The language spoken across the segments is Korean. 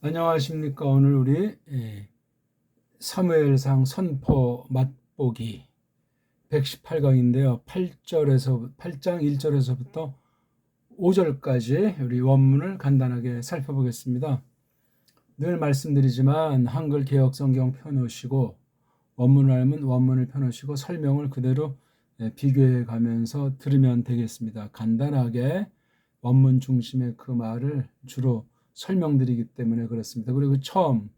안녕하십니까. 오늘 우리 사무엘상 선포 맛보기 118강인데요. 8장 1절에서부터 5절까지 우리 원문을 간단하게 살펴보겠습니다. 늘 말씀드리지만 한글 개역 성경 펴놓으시고 원문을 알면 원문을 펴놓으시고 설명을 그대로 비교해 가면서 들으면 되겠습니다. 간단하게 원문 중심의 그 말을 주로 설명드리기 때문에 그렇습니다. 그리고 처음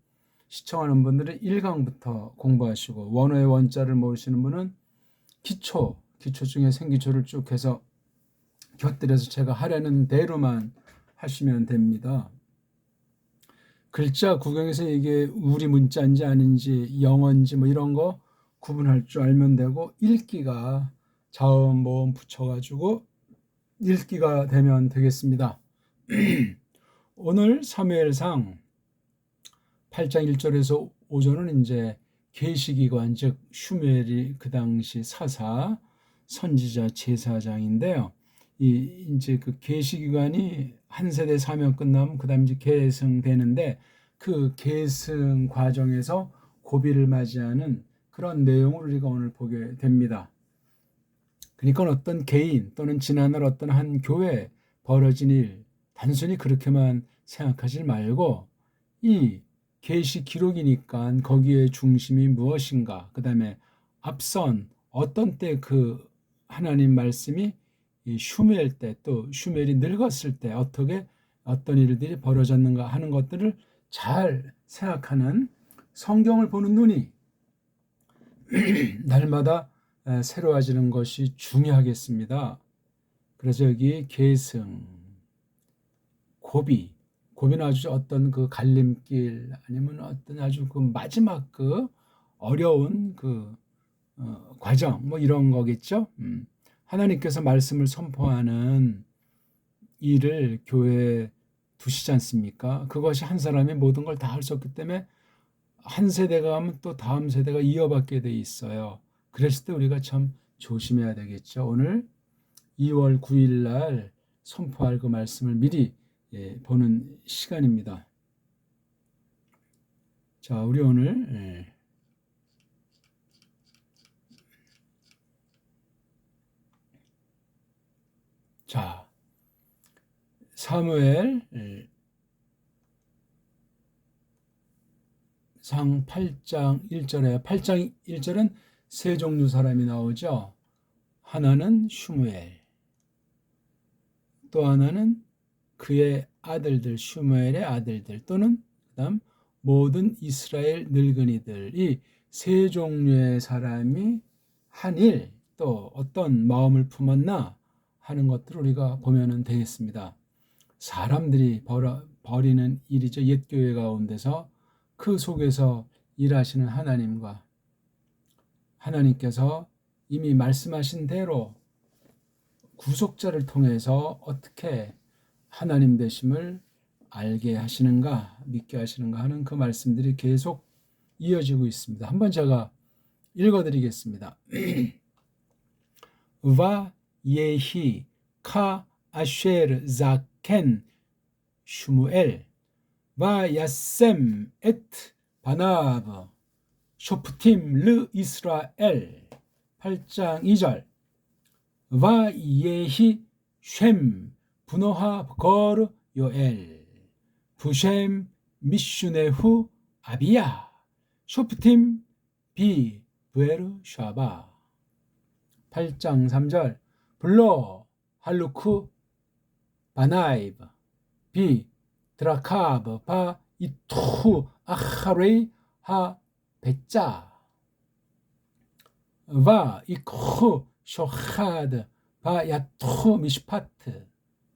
시청하는 분들은 1강부터 공부하시고 원어의 원자를 모르시는 분은 기초 중에 생기초를 쭉 해서 곁들여서 제가 하려는 대로만 하시면 됩니다. 글자 구경에서 이게 우리 문자인지 아닌지 영어인지 뭐 이런 거 구분할 줄 알면 되고 읽기가 자음 모음 붙여가지고 읽기가 되면 되겠습니다. 오늘 사무엘상 8장 1절에서 5절은 이제 계시기관 즉 슈멜이 그 당시 사사 선지자 제사장인데요. 이제 그 계시기관이 한 세대 사명 끝나면 그다음 이제 계승되는데 그 계승 과정에서 고비를 맞이하는 그런 내용을 우리가 오늘 보게 됩니다. 그러니까 어떤 개인 또는 지난날 어떤 한 교회에 벌어진 일 단순히 그렇게만 생각하지 말고 이 계시 기록이니까 거기에 중심이 무엇인가, 그 다음에 앞선 어떤 때 그 하나님 말씀이 이 슈멜 때 또 슈멜이 늙었을 때 어떻게 어떤 일들이 벌어졌는가 하는 것들을 잘 생각하는 성경을 보는 눈이 날마다 새로워지는 것이 중요하겠습니다. 그래서 여기 계승, 고비는 아주 어떤 그 갈림길 아니면 어떤 아주 그 마지막 그 어려운 그 과정 뭐 이런 거겠죠. 하나님께서 말씀을 선포하는 일을 교회에 두시지 않습니까? 그것이 한 사람이 모든 걸 다 할 수 없기 때문에 한 세대가 하면 또 다음 세대가 이어받게 돼 있어요. 그랬을 때 우리가 참 조심해야 되겠죠. 오늘 2월 9일 날 선포할 그 말씀을 미리 보는 시간입니다. 자, 우리 오늘 자 사무엘 상 8장 1절에 8장 1절은 세 종류 사람이 나오죠. 하나는 슈무엘, 또 하나는 그의 아들들, 슈무엘의 아들들, 또는 그다음 모든 이스라엘 늙은이들. 이 세 종류의 사람이 한 일, 또 어떤 마음을 품었나 하는 것들을 우리가 보면 되겠습니다. 사람들이 벌이는 일이죠. 옛 교회 가운데서 그 속에서 일하시는 하나님과 하나님께서 이미 말씀하신 대로 구속자를 통해서 어떻게 하나님 되심을 알게 하시는가, 믿게 하시는가 하는 그 말씀들이 계속 이어지고 있습니다. 한번 제가 읽어드리겠습니다. 와 예히 카 아쉐르 자켄 슈무엘 와 야셈 엣 바나브 쇼프팀 르 이스라엘 8장 2절 와 예히 쉔 분노하 거르 요엘 부쉔 미슈네후 아비야 쇼프팀 비 부에르 샤바 8장 3절 블로 할루쿠 바나이브 비 드라카브 바 이투 아하레이 하 베짜 와 이쿠 쇼하드 바 야투 미시파트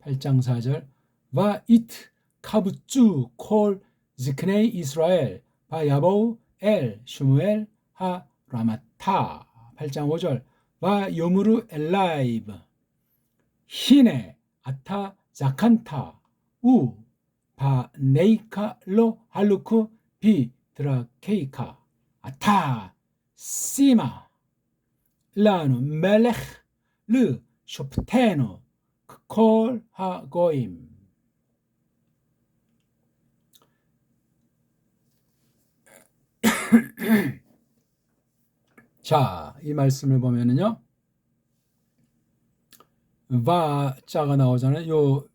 8장 4절 와 이트 카부쭈 콜 지크네이 이스라엘 바 야보우 엘 슈무엘 하 라마타 8장 5절 와 요무르 엘라이브 히네 아타 자칸타 우 바 네이카 로 할루쿠 비 드라케이카 아타 시마 라누 멜렉 르 쇼프테노 콜 하고임 자, 이 말씀을 보면은요. 바 자가 나오잖아요. 요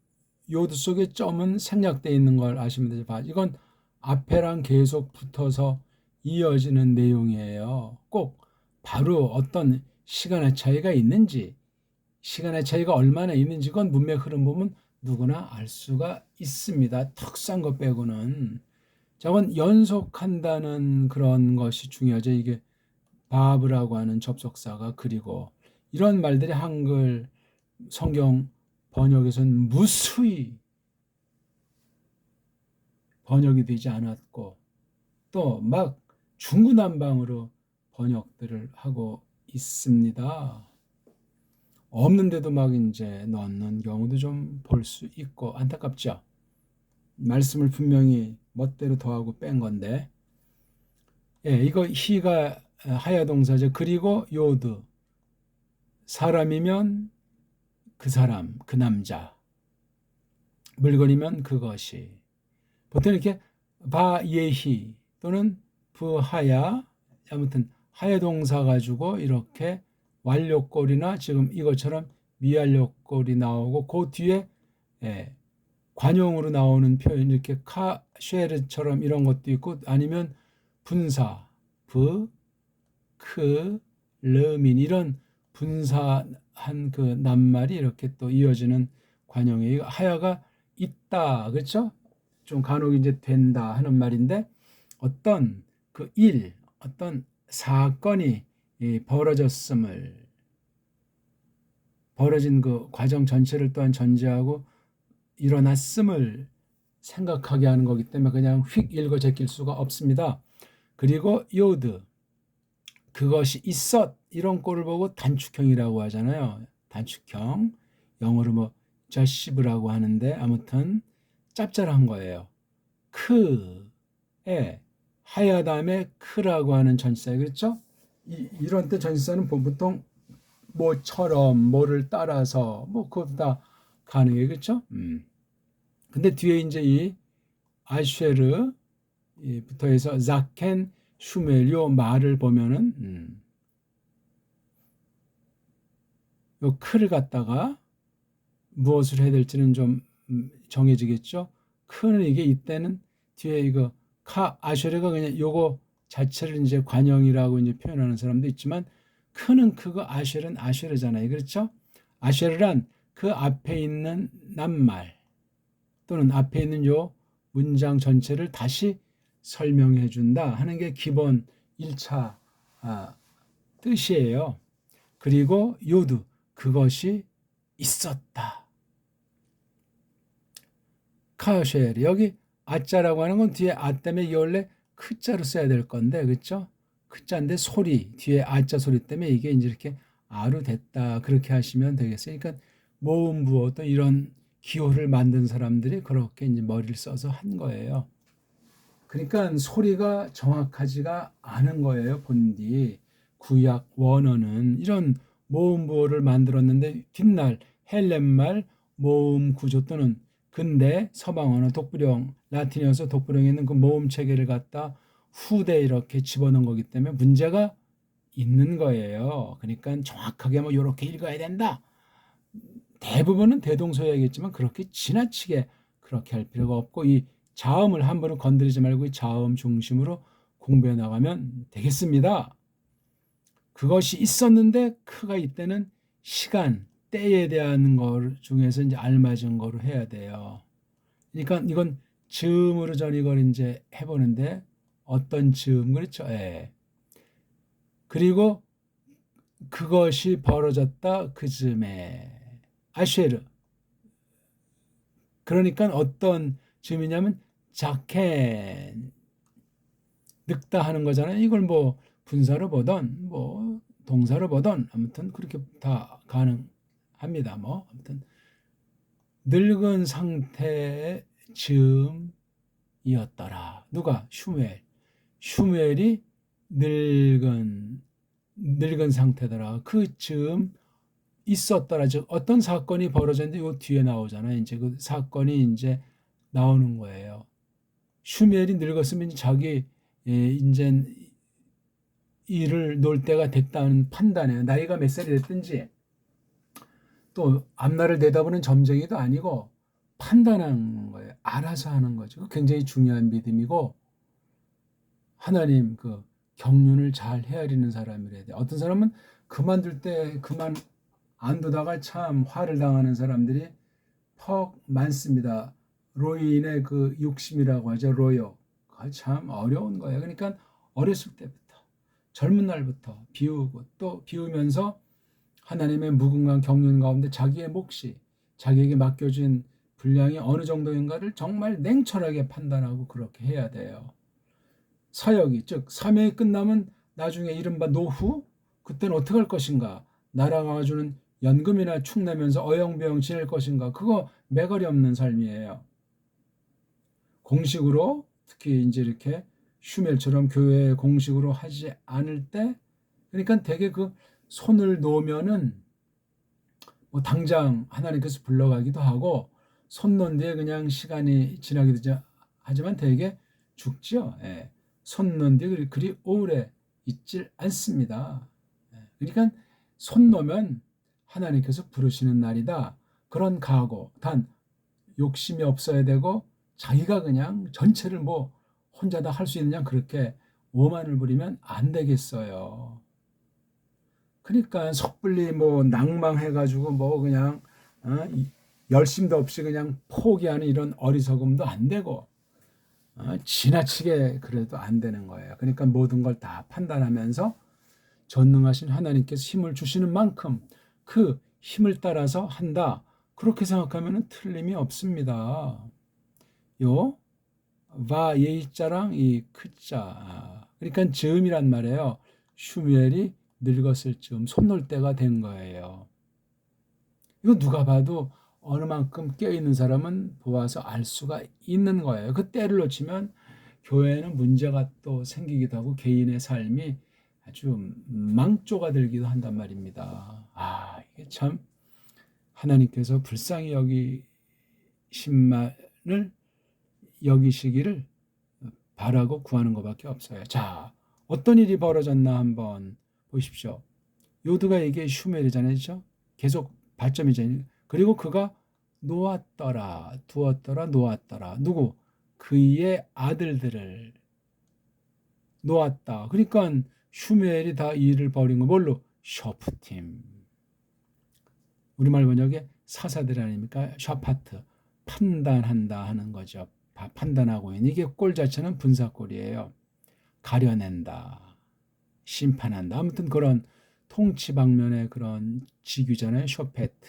요드 속에 점은 생략되어 있는 걸 아시면 되죠. 바. 이건 앞에랑 계속 붙어서 이어지는 내용이에요. 꼭 바로 어떤 시간의 차이가 있는지, 시간의 차이가 얼마나 있는지 그건 문맥 흐름 보면 누구나 알 수가 있습니다. 턱싼 것 빼고는. 자, 그건 연속한다는 그런 것이 중요하죠. 이게 바브라고 하는 접속사가 그리고 이런 말들이 한글 성경 번역에서는 무수히 번역이 되지 않았고 또 막 중구난방으로 번역들을 하고 있습니다. 없는데도 막 이제 넣는 경우도 좀 볼 수 있고 안타깝죠. 말씀을 분명히 멋대로 더하고 뺀 건데, 예, 이거 히가 하야 동사죠. 그리고 요드 사람이면 그 사람, 그 남자, 물건이면 그것이. 보통 이렇게 바예히 또는 부하야, 아무튼 하야 동사 가지고 이렇게 완료꼴이나 지금 이것처럼 미완료꼴이 나오고 그 뒤에 예, 관용으로 나오는 표현 이렇게 카쉐르처럼 이런 것도 있고 아니면 분사 브, 크, 르민 이런 분사한 그 낱말이 이렇게 또 이어지는 관용이에요. 하야가 있다, 그렇죠? 좀 간혹 이제 된다 하는 말인데 어떤 그 일, 어떤 사건이 벌어진 그 과정 전체를 또한 전제하고 일어났음을 생각하게 하는 거기 때문에 그냥 휙 읽어 제낄 수가 없습니다. 그리고 요드 그것이 있었 이런 꼴을 보고 단축형이라고 하잖아요. 단축형 영어로 뭐 저시브라고 하는데 아무튼 짭짤한 거예요. 크에 하야 다음에 크라고 하는 전치사 그렇죠? 이런 때 전치사는 보통 뭐처럼 뭐를 따라서 뭐 그것도 다 가능해 그렇죠? 근데 뒤에 이제 이 아쉐르 부터 해서 자켄 슈멜 요 말을 보면은 요 크를 갖다가 무엇을 해야 될지는 좀 정해지겠죠. 크는 이게 이때는 뒤에 이거 카 아쉐르가 그냥 요거 자체를 이제 관형이라고 이제 표현하는 사람도 있지만 크는 크고 아쉐르는 아쉐르잖아요. 그렇죠? 아쉐르란 그 앞에 있는 낱말 또는 앞에 있는 요 문장 전체를 다시 설명해 준다 하는 게 기본 1차 뜻이에요. 그리고 요드 그것이 있었다. 카쉐르 여기 아자라고 하는 건 뒤에 아 때문에 이 원래 크자로 써야 될 건데 그렇죠? 크자인데 소리 뒤에 아자 소리 때문에 이게 이제 이렇게 아로 됐다 그렇게 하시면 되겠어요. 그러니까 모음부호 또 이런 기호를 만든 사람들이 그렇게 이제 머리를 써서 한 거예요. 그러니까 소리가 정확하지가 않은 거예요. 본디 구약 원어는 이런 모음부호를 만들었는데 뒷날 헬렌말 모음 구조 또는 근대 서방 언어 독불형 라틴어에서 독불형에 있는 그 모음 체계를 갖다 후대 이렇게 집어넣은 거기 때문에 문제가 있는 거예요. 그러니까 정확하게 뭐 이렇게 읽어야 된다. 대부분은 대동소이하겠지만 그렇게 지나치게 그렇게 할 필요가 없고 이 자음을 함부로 건드리지 말고 이 자음 중심으로 공부해 나가면 되겠습니다. 그것이 있었는데 크가 이때는 시간, 때에 대한 것 중에서 이제 알맞은 거로 해야 돼요. 그러니까 이건 즈음으로 전 이걸 이제 해보는데 어떤 즈음 그렇죠? 예. 그리고 그것이 벌어졌다 그 즈음에 아쉐르 그러니까 어떤 즈음이냐면 자켄 늙다 하는 거잖아요. 이걸 뭐 분사로 보던 뭐 동사로 보던 아무튼 그렇게 다 가능합니다. 뭐 아무튼 늙은 상태의 즈음이었더라. 누가? 슈멜이 늙은 상태더라. 그 즈음 있었더라. 즉 어떤 사건이 벌어졌는데 요 뒤에 나오잖아요. 이제 그 사건이 이제 나오는 거예요. 슈멜이 늙었으면 자기 이제 이를 놓을 때가 됐다는 판단에 나이가 몇 살이 됐든지 또 앞날을 내다보는 점쟁이도 아니고 판단하는 거예요. 알아서 하는 거죠. 굉장히 중요한 믿음이고 하나님 그 경륜을 잘 헤아리는 사람이래야 돼. 어떤 사람은 그만둘 때 그만 안 두다가 참 화를 당하는 사람들이 퍽 많습니다. 로인의 그 욕심이라고 하죠. 로요. 참 어려운 거예요. 그러니까 어렸을 때부터 젊은 날부터 비우고 또 비우면서 하나님의 무궁한 경륜 가운데 자기의 몫이 자기에게 맡겨진 분량이 어느 정도인가를 정말 냉철하게 판단하고 그렇게 해야 돼요. 사역이 즉 사명이 끝나면 나중에 이른바 노후 그때는 어떻게 할 것인가 나라가 주는 연금이나 축 내면서 어영부영 지낼 것인가 그거 매거리 없는 삶이에요. 공식으로 특히 이제 이렇게 슈멜처럼 교회 공식으로 하지 않을 때 그러니까 되게 그 손을 놓으면은 뭐 당장 하나님께서 불러가기도 하고 손 놓은 뒤에 그냥 시간이 지나기도 하지만 되게 죽죠. 예. 손 놓은 뒤에 그리 오래 있질 않습니다. 그러니까 손 놓으면 하나님께서 부르시는 날이다. 그런 각오. 단 욕심이 없어야 되고 자기가 그냥 전체를 뭐 혼자 다 할 수 있느냐 그렇게 오만을 부리면 안 되겠어요. 그러니까 섣불리 뭐 낭망해가지고 뭐 그냥 열심도 없이 그냥 포기하는 이런 어리석음도 안 되고 지나치게 그래도 안 되는 거예요. 그러니까 모든 걸 다 판단하면서 전능하신 하나님께서 힘을 주시는 만큼 그 힘을 따라서 한다. 그렇게 생각하면 틀림이 없습니다. 요 바 예자랑 이 크자 그러니까 즈음이란 말이에요. 슈무엘이 늙었을 즈음 손 놓을 때가 된 거예요. 이거 누가 봐도 어느 만큼 깨어있는 사람은 보아서 알 수가 있는 거예요. 그 때를 놓치면 교회에는 문제가 또 생기기도 하고 개인의 삶이 아주 망조가 들기도 한단 말입니다. 이게 참 하나님께서 불쌍히 여기심만을 여기시기를 바라고 구하는 것밖에 없어요. 자, 어떤 일이 벌어졌나 한번 보십시오. 요드가 이게 슈멜이잖아요. 그렇죠? 계속 발점이잖아요. 그리고 그가 놓았더라, 두었더라, 놓았더라. 누구? 그의 아들들을 놓았다. 그러니까 슈멜이 다 일을 벌인 거 뭘로? 셔프팀. 우리말 번역에 사사들 아닙니까? 셔파트. 판단한다 하는 거죠. 판단하고 있는 이게 꼴 자체는 분사꼴이에요. 가려낸다. 심판한다. 아무튼 그런 통치 방면의 그런 직위잖아요. 쇼페트.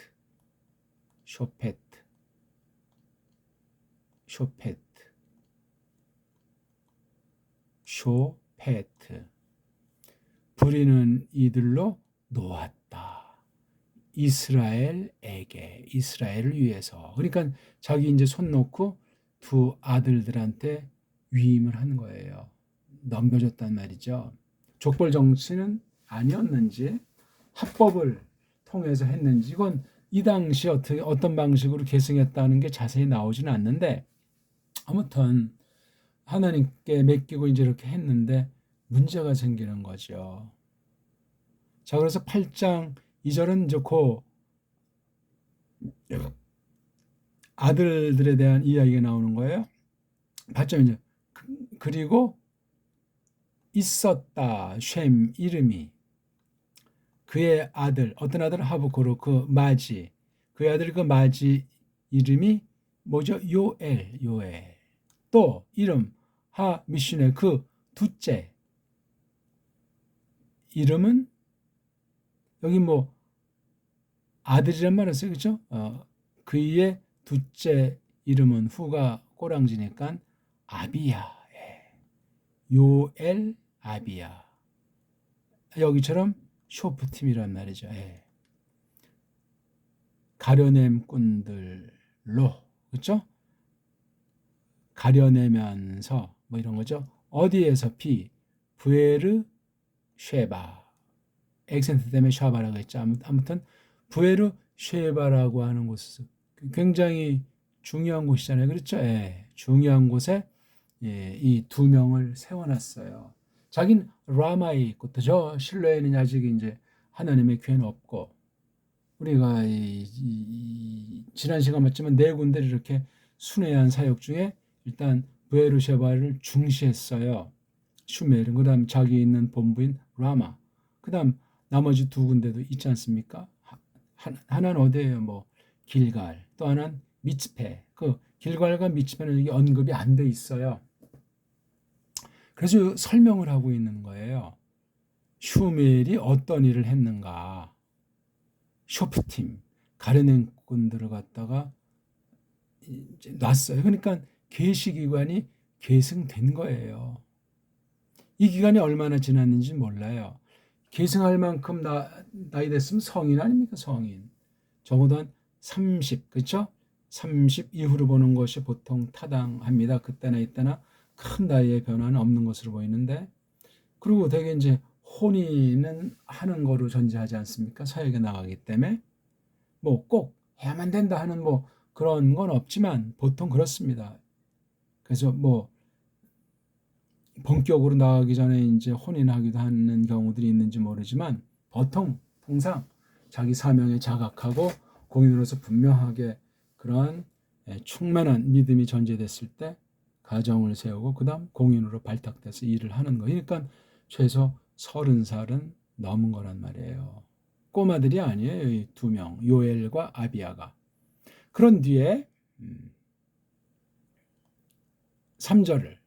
부리는 이들로 놓았다. 이스라엘을 위해서. 그러니까 자기 이제 손 놓고 두 아들들한테 위임을 한 거예요. 넘겨줬단 말이죠. 족벌 정치는 아니었는지 합법을 통해서 했는지 이건 이 당시 어떤 방식으로 계승했다는 게 자세히 나오지는 않는데 아무튼 하나님께 맡기고 이제 이렇게 했는데 문제가 생기는 거죠. 자, 그래서 8장 2절은 이제 그 아들들에 대한 이야기가 나오는 거예요. 8장 이제 그리고 있었다 셈 이름이 그의 아들 어떤 아들 하브코르 그 마지 그의 아들 그 마지 이름이 뭐죠? 요엘 또 이름 하 미슈네 그 둘째 이름은 여기 뭐 아들이란 말을 써요. 그렇죠? 그의 둘째 이름은 후가 꼬랑지니까 아비야. 요엘 아비야. 여기처럼 쇼프팀이란 말이죠. 가려냄꾼들로 그렇죠? 가려내면서 뭐 이런 거죠. 어디에서 부에르 쉐바 액센트 때문에 샤바라고 했죠. 아무튼 부에르 쉐바라고 하는 곳은 굉장히 중요한 곳이잖아요. 그렇죠? 중요한 곳에 이 두 명을 세워놨어요. 자긴 라마에 있고 또 저 실로에는 아직 이제 하나님의 교회는 없고 우리가 지난 시간 봤지만 네 군데를 이렇게 순회한 사역 중에 일단 브에르셰바를 중시했어요. 슈메르, 그다음 자기 있는 본부인 라마, 그다음 나머지 두 군데도 있지 않습니까? 하나는 어디예요? 뭐 길갈, 또 하나는 미츠페. 그 길갈과 미츠페는 여기 언급이 안 돼 있어요. 그래서 설명을 하고 있는 거예요. 슈멜이 어떤 일을 했는가? 쇼프팀 가르냉꾼들을 갖다가 이제 놨어요. 그러니까 계시기관이 계승된 거예요. 이 기간이 얼마나 지났는지 몰라요. 계승할 만큼 나이 됐으면 성인 아닙니까? 성인. 적어도 한 30, 그렇죠? 30 이후로 보는 것이 보통 타당합니다. 그때나 이때나 큰 나이의 변화는 없는 것으로 보이는데, 그리고 되게 이제 혼인은 하는 거로 전제하지 않습니까? 사역에 나가기 때문에 뭐 꼭 해야만 된다 하는 뭐 그런 건 없지만 보통 그렇습니다. 그래서 뭐 본격으로 나가기 전에 이제 혼인하기도 하는 경우들이 있는지 모르지만 보통 통상 자기 사명에 자각하고 공인으로서 분명하게 그런 충만한 믿음이 전제됐을 때 가정을 세우고 그다음 공인으로 발탁돼서 일을 하는 거. 그러니까 최소 30살은 넘은 거란 말이에요. 꼬마들이 아니에요. 이 두 명, 요엘과 아비아가. 그런 뒤에 3절을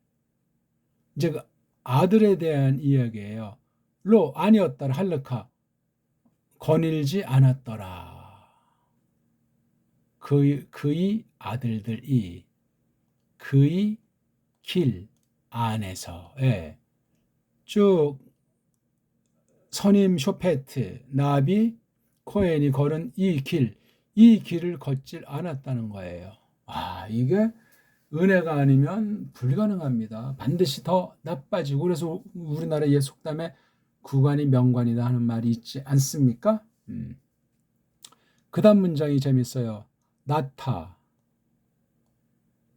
이제 그 아들에 대한 이야기예요. 로 아니었더라 할르카 거닐지 않았더라. 그의 아들들이 그의 길 안에서 쭉 선임 쇼페트 나비 코헨이 걸은 이 길을 걷질 않았다는 거예요. 이게 은혜가 아니면 불가능합니다. 반드시 더 나빠지고 그래서 우리나라 옛 속담에 구관이 명관이다 하는 말이 있지 않습니까? 그 다음 문장이 재밌어요.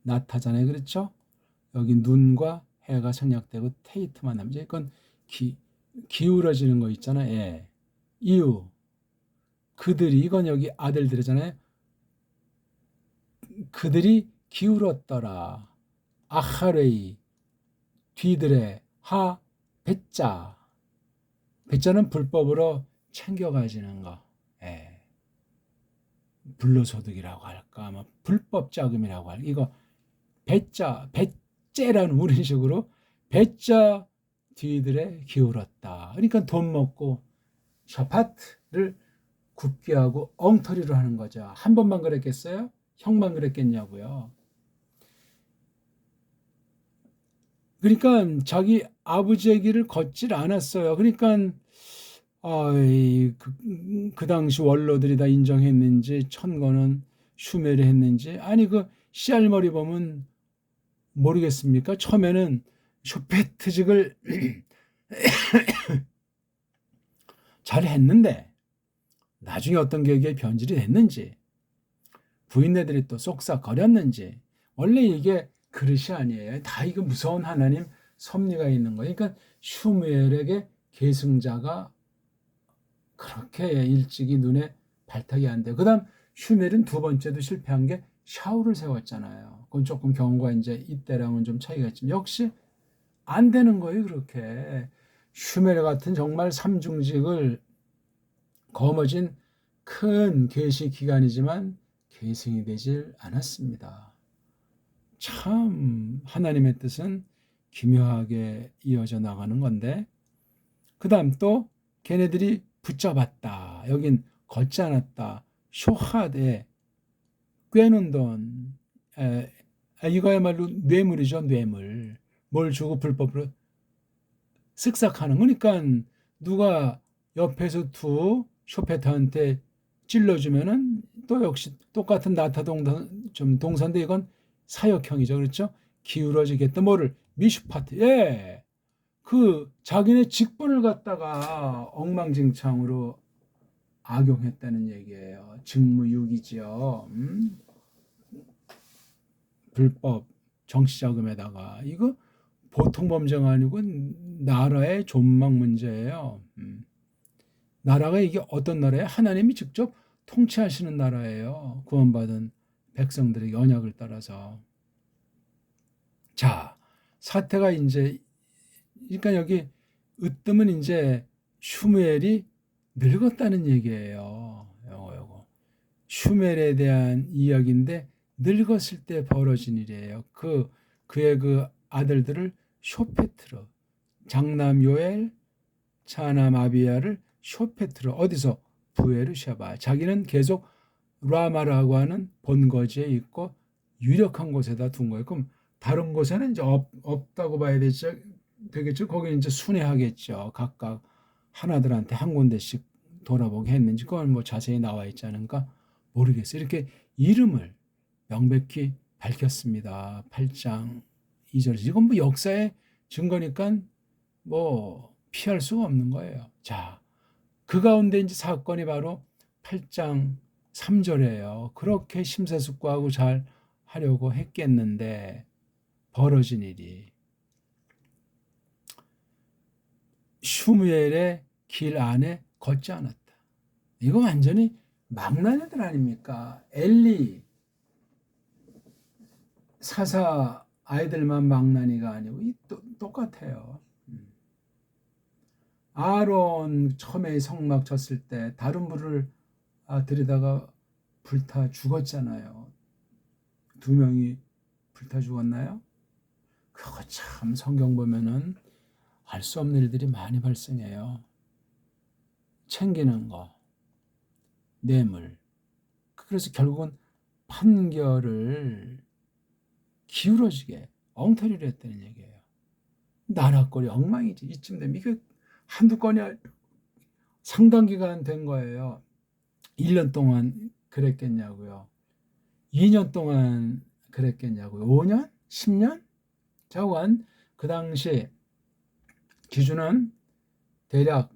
나타잖아요. 그렇죠? 여기 눈과 해가 생략되고 테이트만 남죠. 이건 기울어지는 거 있잖아요. 이유 그들이 이건 여기 아들들이잖아요. 그들이 기울었더라. 아하레이 뒤들에 배자는 불법으로 챙겨가지는 거. 불로소득이라고 할까, 뭐 불법 자금이라고 할까. 이거 배째라는 우리 식으로 배자 뒤들에 기울었다. 그러니까 돈 먹고 샤파트를 굳게 하고 엉터리로 하는 거죠. 한 번만 그랬겠어요? 형만 그랬겠냐고요. 그러니까 자기 아버지의 길을 걷질 않았어요. 그러니까 그 당시 원로들이 다 인정했는지 천거는 슈메르 했는지 아니 그 씨알머리 보면 모르겠습니까? 처음에는 쇼페트직을 잘 했는데 나중에 어떤 계획에 변질이 됐는지 부인네들이 또 쏙싹거렸는지 원래 이게 그릇이 아니에요. 다 이거 무서운 하나님 섭리가 있는 거예요. 그러니까 슈멜에게 계승자가 그렇게 일찍이 눈에 발탁이 안 돼요. 그 다음 슈멜은 두 번째도 실패한 게 샤울을 세웠잖아요. 그건 조금 경우가 이제 이때랑은 좀 차이가 있지만 역시 안 되는 거예요. 그렇게 슈멜 같은 정말 삼중직을 거머쥔 큰 계시 기간이지만 계승이 되질 않았습니다. 참 하나님의 뜻은 기묘하게 이어져 나가는 건데 그 다음 또 걔네들이 붙잡았다. 여긴 걷지 않았다. 쇼하데 꿰는 돈. 이거야말로 뇌물이죠. 뇌물. 뭘 주고 불법으로 쓱싹하는 거니까 누가 옆에서 쇼페트한테 찔러주면은 또 역시 똑같은 나타 동사인데 이건 사역형이죠. 그렇죠? 기울어지겠다. 뭐를 미슈파트. 그 자기네 직분을 갖다가 엉망진창으로 악용했다는 얘기예요. 직무유기죠. 불법 정치자금에다가 이거 보통 범죄가 아니고 나라의 존망 문제예요. 나라가 이게 어떤 나라예요? 하나님이 직접 통치하시는 나라예요. 구원받은 백성들에게 언약을 따라서. 자, 사태가 이제, 그러니까 여기 으뜸은 이제 슈무엘이 늙었다는 얘기예요. 요거. 슈무엘에 대한 이야기인데 늙었을 때 벌어진 일이에요. 그의 그 아들들을 쇼페트르, 장남 요엘, 차남 아비야를 쇼페트르, 어디서? 부에르샤바. 자기는 계속 라마라고 하는 본거지에 있고 유력한 곳에다 둔 거예요. 그럼 다른 곳에는 이제 없다고 봐야 되겠죠. 거기는 이제 순회하겠죠. 각각 하나들한테 한 군데씩 돌아보게 했는지 그건 뭐 자세히 나와 있지 않은가 모르겠어요. 이렇게 이름을 명백히 밝혔습니다. 8장 2절에서. 이건 뭐 역사의 증거니까 뭐 피할 수가 없는 거예요. 자, 그 가운데 이제 사건이 바로 8장 3절이에요. 그렇게 심사숙고하고 잘 하려고 했겠는데 벌어진 일이 슈무엘의 길 안에 걷지 않았다. 이거 완전히 망나니들 아닙니까? 엘리 사사 아이들만 망나니가 아니고 똑같아요. 아론 처음에 성막 쳤을 때 다른 불을 들여다가 불타 죽었잖아요. 2명이 불타 죽었나요? 그거 참 성경 보면은 알 수 없는 일들이 많이 발생해요. 챙기는 거, 뇌물. 그래서 결국은 판결을 기울어지게 엉터리를 했다는 얘기예요. 나라꼴이 엉망이지. 이쯤 되면 이게 한두 건이 상당 기간 된 거예요. 1년 동안 그랬겠냐고요. 2년 동안 그랬겠냐고요. 5년? 10년? 자관 그 당시 기준은 대략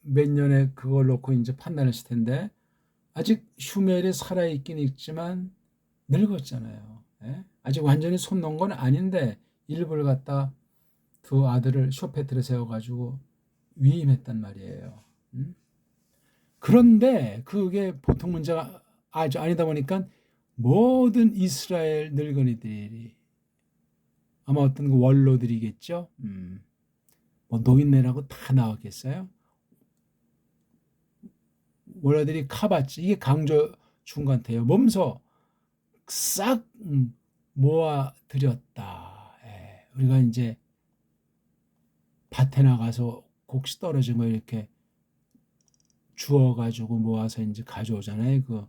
몇 년에 그걸 놓고 이제 판단했을 텐데 아직 슈멜이 살아있긴 있지만 늙었잖아요. 예? 아직 완전히 손 놓은 건 아닌데 일부를 갖다 두 아들을 쇼페트를 세워가지고 위임했단 말이에요. 그런데 그게 보통 문제가 아니다 보니까 모든 이스라엘 늙은이들이 아마 어떤 원로들이겠죠. 뭐 노인네라고 다 나왔겠어요. 원로들이 카바치 이게 강조 준 것 같아요. 몸소 싹 모아들였다. 우리가 이제 밭에 나가서 곡식 떨어진 거 이렇게 주워가지고 모아서 이제 가져오잖아요. 그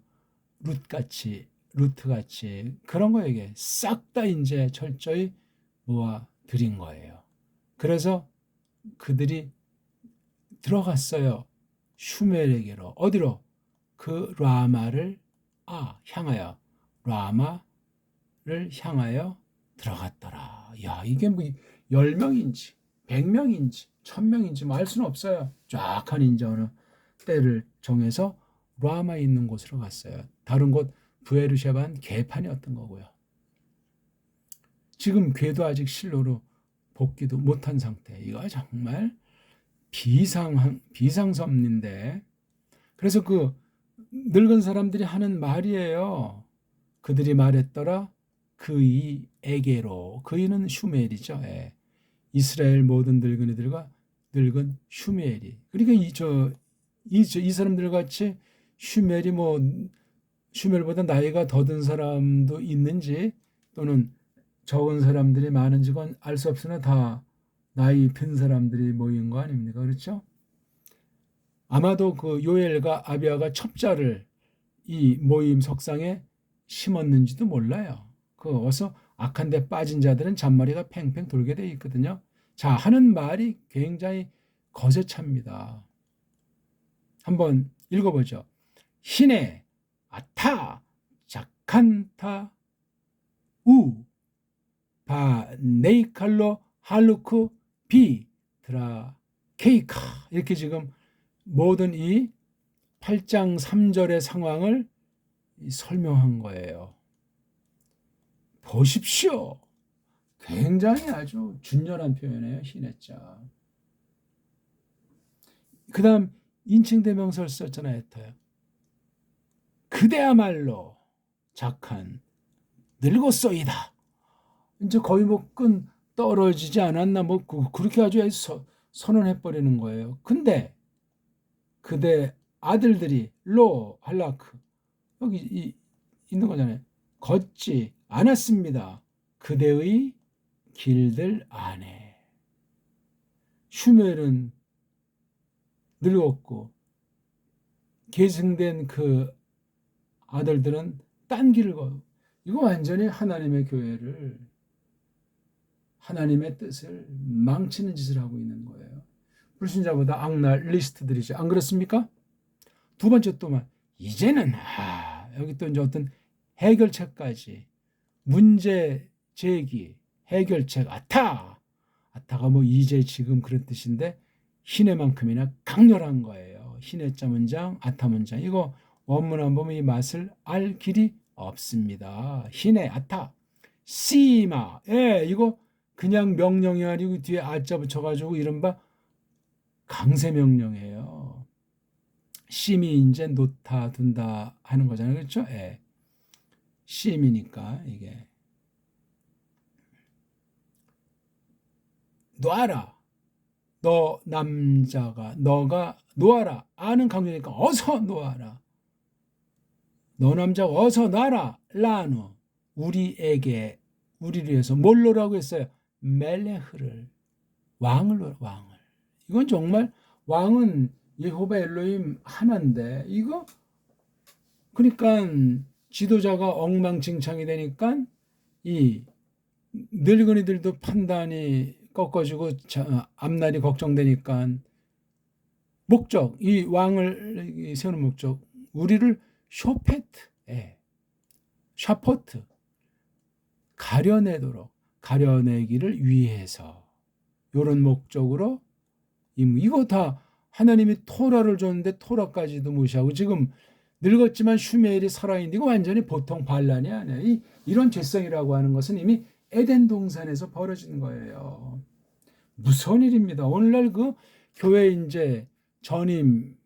루트같이 그런 거에게 싹 다 이제 철저히 모아들인 거예요. 그래서 그들이 들어갔어요. 슈멜에게로. 어디로? 그 라마를 향하여 라마를 향하여 들어갔더라. 야, 이게 뭐 10명인지 100명인지 1000명인지 뭐 알 수는 없어요. 쫙 한 이제 어느 때를 정해서 라마에 있는 곳으로 갔어요. 다른 곳 부에르샤바는 개판이었던 거고요. 지금 궤도 아직 실로로 복귀도 못한 상태. 이거 정말 비상섭리인데. 그래서 그 늙은 사람들이 하는 말이에요. 그들이 말했더라. 그이에게로. 그이는 슈멜이죠. 이스라엘 모든 늙은이들과 늙은 슈멜이. 그러니까 이 사람들 같이 슈멜이 뭐 슈멜보다 나이가 더 든 사람도 있는지 또는 적은 사람들이 많은지 건 알 수 없으나 다 나이 든 사람들이 모인 거 아닙니까? 그렇죠? 아마도 그 요엘과 아비아가 첩자를 이 모임 석상에 심었는지도 몰라요. 어서 악한 데 빠진 자들은 잔머리가 팽팽 돌게 돼 있거든요. 자, 하는 말이 굉장히 거세찹니다. 한번 읽어보죠. 히네 아타 자칸타 우 바네이칼로 할루크 비 드라 케이카 이렇게 지금 모든 이 8장 3절의 상황을 설명한 거예요. 보십시오. 굉장히 아주 준열한 표현이에요. 희내자. 그 다음 인칭대명사를 썼잖아요. 에터요. 그대야말로 착한 늙었소이다. 이제 거의 뭐 끈 떨어지지 않았나 뭐 그렇게 아주 선언해버리는 거예요. 근데 그대 아들들이 로 할라크 여기 있는 거잖아요. 걷지 않았습니다. 그대의 길들 안에. 슈멜은 늙었고 계승된 그 아들들은 딴 길을 걷고 이거 완전히 하나님의 교회를 하나님의 뜻을 망치는 짓을 하고 있는 거예요. 불신자보다 악날 리스트들이죠. 안 그렇습니까? 두 번째 또한 이제는 여기 또 이제 어떤 해결책까지 문제 제기 해결책 아타가 뭐 이제 지금 그런 뜻인데 희내만큼이나 강렬한 거예요. 희내자 문장 아타 문장 이거 원문만 보면 이 맛을 알 길이 없습니다. 희내 아타 씨마 이거 그냥 명령이 아니고 뒤에 아자 붙여가지고 이른바 강세 명령이에요. 심이 이제 놓다 둔다 하는 거잖아요. 그렇죠? 심이니까 이게 놔라. 너 남자가 너가 놓아라. 아는 강조니까 어서 놓아라. 너 남자 어서 놔라. 라노 우리에게 우리를 위해서 뭘 놓으라고 했어요? 멜레흐를 왕을. 이건 정말 왕은 여호와 엘로힘 하나인데 이거 그러니까 지도자가 엉망진창이 되니까 이 늙은이들도 판단이 꺾어지고 앞날이 걱정되니까 목적 이 왕을 세우는 목적 우리를 샤포트 가려내기를 위해서 이런 목적으로 이거 다 하나님이 토라를 줬는데 토라까지도 무시하고 지금 늙었지만 슈멜이 살아있는데 이거 완전히 보통 반란이 아니에요. 이런 죄성이라고 하는 것은 이미 에덴 동산에서 벌어진 거예요. 무서운 일입니다. 오늘날 그 교회 이제 전임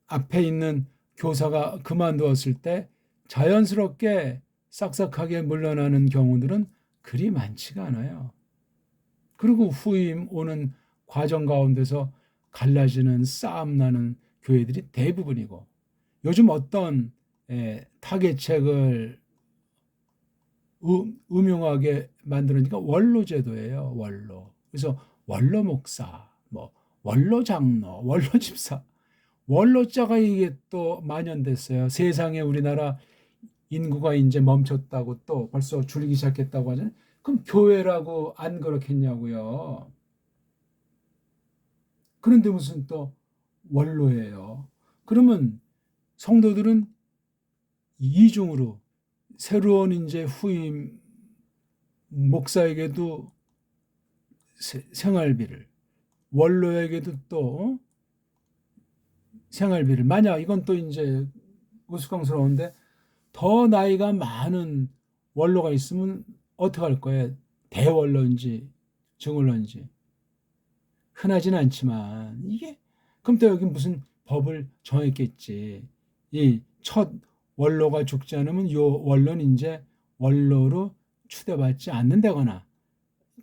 앞에 있는 교사가 그만두었을 때 자연스럽게 싹싹하게 물러나는 경우들은 그리 많지가 않아요. 그리고 후임 오는 과정 가운데서 갈라지는 싸움 나는 교회들이 대부분이고 요즘 어떤 타개책을 음흉하게 만드니까 원로 제도예요. 원로. 그래서 원로 목사, 뭐 원로 장로, 원로 집사, 원로자가 이게 또 만연됐어요. 세상에 우리나라 인구가 이제 멈췄다고 또 벌써 줄기 시작했다고 하잖아요. 그럼 교회라고 안 그렇겠냐고요. 그런데 무슨 또 원로예요. 그러면 성도들은 이중으로 새로운 이제 후임 목사에게도 생활비를 원로에게도 또 생활비를 만약 이건 또 이제 우스꽝스러운데 더 나이가 많은 원로가 있으면 어떻게 할 거예요? 대원로인지 증원로인지 흔하지는 않지만 이게 그럼 또 여기 무슨 법을 정했겠지. 이 첫 원로가 죽지 않으면 요 원로는 이제 원로로 추대받지 않는다거나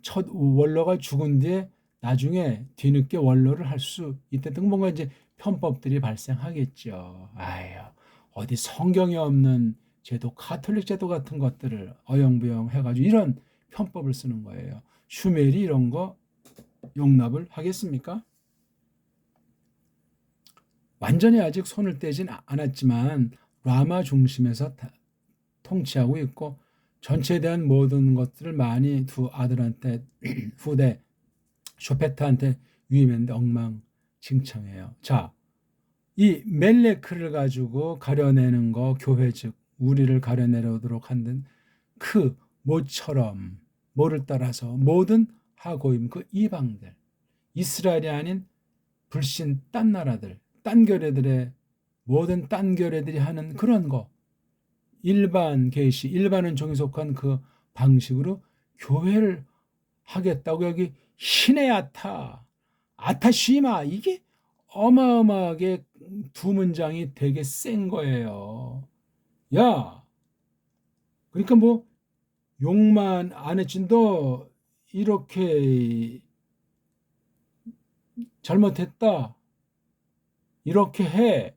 첫 원로가 죽은 뒤에 나중에 뒤늦게 원로를 할 수 있다든 뭔가 이제 편법들이 발생하겠죠. 어디 성경에 없는 제도, 가톨릭 제도 같은 것들을 어영부영 해가지고 이런 편법을 쓰는 거예요. 슈멜이 이런 거 용납을 하겠습니까? 완전히 아직 손을 떼진 않았지만 라마 중심에서 통치하고 있고 전체에 대한 모든 것들을 많이 두 아들한테 후대 쇼페트한테 위임했는데 엉망진창이에요. 자, 이 멜레크를 가지고 가려내는 거 교회 즉 우리를 가려내도록 하는 그 모처럼 모를 따라서 모든 하고임 그 이방들 이스라엘이 아닌 불신 딴 나라들 딴 교회들의 모든 딴 교회들이 하는 그런 거 일반 계시 일반은 종이 속한 그 방식으로 교회를 하겠다고 여기 신의 아타시마 이게 어마어마하게 두 문장이 되게 센 거예요. 야, 그러니까 뭐 욕만 안 했지 너 이렇게 잘못했다 이렇게 해.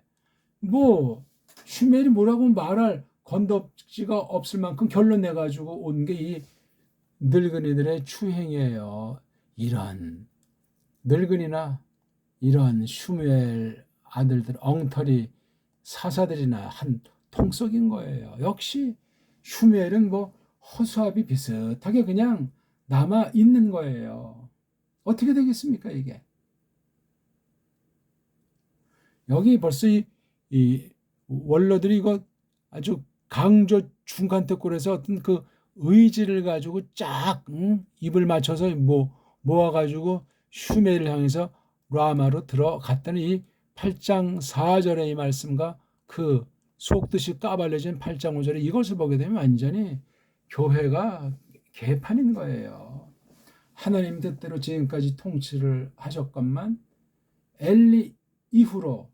뭐 슈멜이 뭐라고 말할 건덕지가 없을 만큼 결론 내가지고 온 게 이 늙은이들의 추행이에요. 이런 늙은이나 이런 슈멜 아들들 엉터리 사사들이나 한 통속인 거예요. 역시 슈멜은 뭐 허수아비 비슷하게 그냥 남아 있는 거예요. 어떻게 되겠습니까, 이게? 여기 벌써 이 원로들이 이거 아주 강조 중간특골에서 어떤 그 의지를 가지고 쫙 입을 맞춰서 모아가지고 슈메를 향해서 라마로 들어갔다는 이 8장 4절의 이 말씀과 그 속뜻이 까발려진 8장 5절에 이것을 보게 되면 완전히 교회가 개판인 거예요. 하나님 뜻대로 지금까지 통치를 하셨건만 엘리 이후로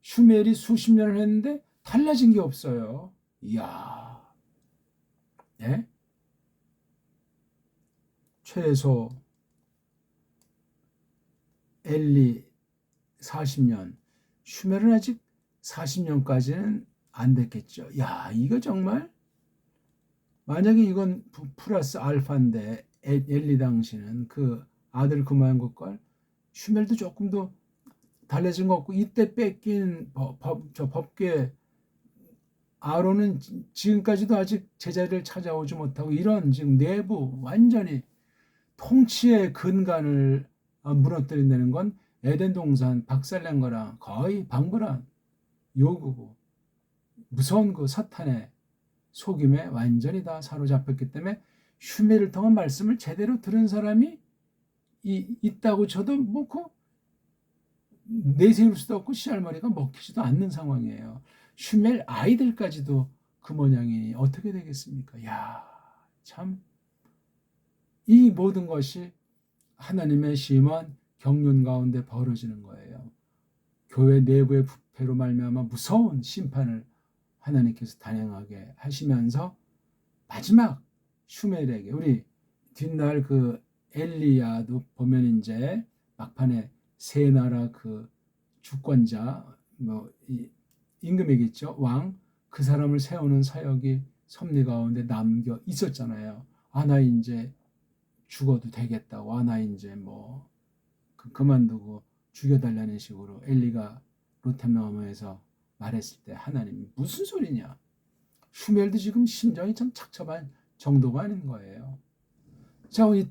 슈멜이 수십 년을 했는데 달라진 게 없어요. 이야, 예? 최소 엘리 40년, 슈멜은 아직 40년까지는 안 됐겠죠. 야, 이거 정말 만약에 이건 플러스 알파인데 엘리 당시는 그 아들 그만 것과 슈멜도 조금 더 달라진 것 같고 이때 뺏긴 법궤 아론은 지금까지도 아직 제자리를 찾아오지 못하고 이런 지금 내부 완전히 통치의 근간을 무너뜨린다는 건 에덴 동산 박살난 거랑 거의 방불한 요구고 무서운 그 사탄의 속임에 완전히 다 사로잡혔기 때문에 슈멜을 통한 말씀을 제대로 들은 사람이 있다고 쳐도 뭐그 내세울 수도 없고 씨알머리가 먹히지도 않는 상황이에요. 슈멜 아이들까지도 그 모양이니 어떻게 되겠습니까? 야, 참 이 모든 것이 하나님의 심한 경륜 가운데 벌어지는 거예요. 교회 내부의 부패로 말미암아 무서운 심판을 하나님께서 단행하게 하시면서 마지막 슈멜에게 우리 뒷날 그 엘리야도 보면 이제 막판에 세 나라 그 주권자 뭐 임금이겠죠 왕 그 사람을 세우는 사역이 섭리 가운데 남겨 있었잖아요. 아 나 이제 죽어도 되겠다고 아 나 이제 뭐 그만두고 죽여달라는 식으로 엘리가 로템나무에서 말했을 때 하나님이 무슨 소리냐 슈멜도 지금 심정이 참 착잡한 정도가 아닌 거예요. 자, 이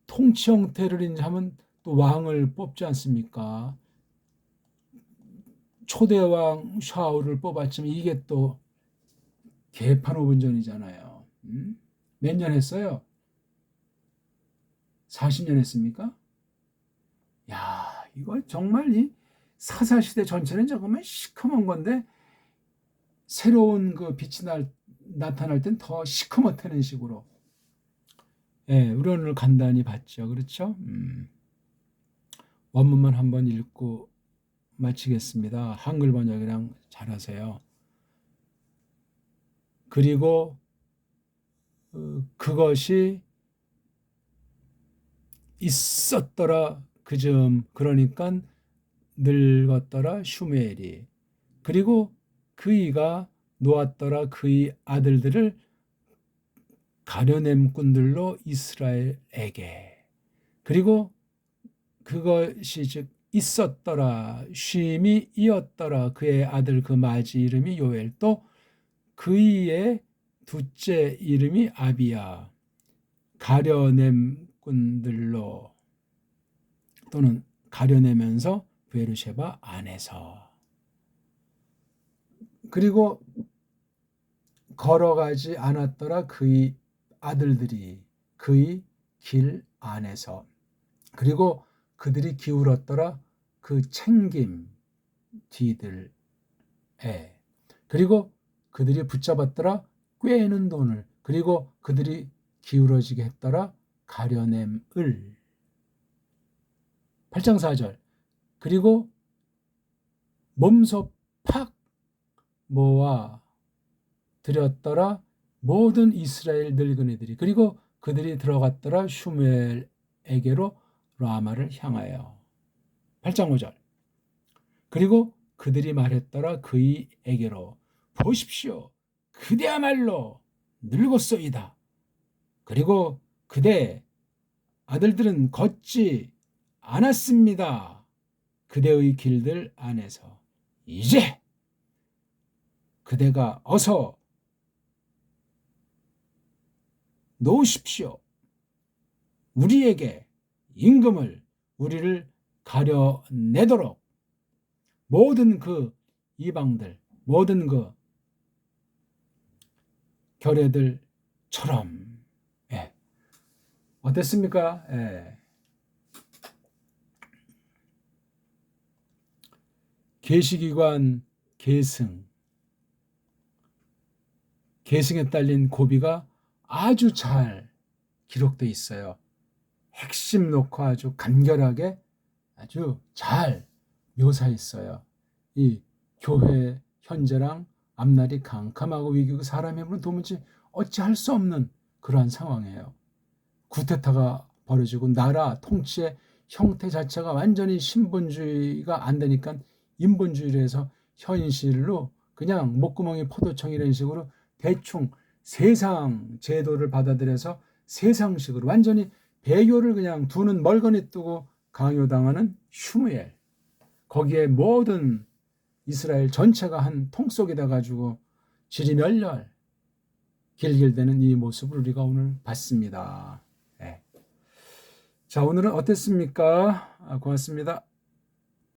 통치 형태를 이제 하면 또 왕을 뽑지 않습니까? 초대왕 샤울을 뽑았지만 이게 또 개판 5분 전이잖아요. 몇 년 했어요? 40년 했습니까? 야, 이거 정말 이 사사시대 전체는 조금만 시커먼 건데 새로운 그 빛이 나타날 땐 더 시커멓다는 식으로 우려를 간단히 봤죠. 그렇죠? 원문만 한번 읽고 마치겠습니다. 한글 번역이랑 잘하세요. 그리고 그것이 있었더라 그점 그러니까 늙었더라 슈멜이 그리고 그이가 놓았더라 그의 아들들을 가려냄꾼들로 이스라엘에게 그리고 그것이 즉 있었더라 쉼이 이었더라 그의 아들 그 맞이 이름이 요엘 또 그의 둘째 이름이 아비야 가려냄꾼들로 또는 가려내면서 베르쉐바 안에서 그리고 걸어가지 않았더라 그의 아들들이 그의 길 안에서 그리고 그들이 기울었더라 그 챙김 뒤들에 그리고 그들이 붙잡았더라 꿰는 돈을 그리고 그들이 기울어지게 했더라 가려냄을. 8장 4절. 그리고 몸소 팍 모아 들였더라 모든 이스라엘 늙은이들이. 그리고 그들이 들어갔더라 슈무엘에게로 라마를 향하여. 8장 5절. 그리고 그들이 말했더라 그이에게로 보십시오 그대야말로 늙었소이다. 그리고 그대 아들들은 걷지 않았습니다. 그대의 길들 안에서 이제 그대가 어서 놓으십시오. 우리에게 임금을 우리를 가려내도록 모든 그 이방들, 모든 그 결례들처럼. 예. 어땠습니까? 예. 계시기관 계승, 계승에 딸린 고비가 아주 잘 기록되어 있어요. 핵심 놓고 아주 간결하게 아주 잘 묘사했어요. 이 교회 현재랑 앞날이 캄캄하고 위기고 사람의 힘으로 도무지 어찌할 수 없는 그러한 상황이에요. 구테타가 벌어지고 나라 통치의 형태 자체가 완전히 신분주의가 안 되니까 인본주의로 해서 현실로 그냥 목구멍이 포도청 이런 식으로 대충 세상 제도를 받아들여서 세상식으로 완전히 배교를 그냥 두 눈 멀거니 뜨고 강요당하는 슈무엘. 거기에 모든 이스라엘 전체가 한 통 속에 다 가지고 지리멸렬 길길대는 이 모습을 우리가 오늘 봤습니다. 네. 자, 오늘은 어땠습니까? 고맙습니다.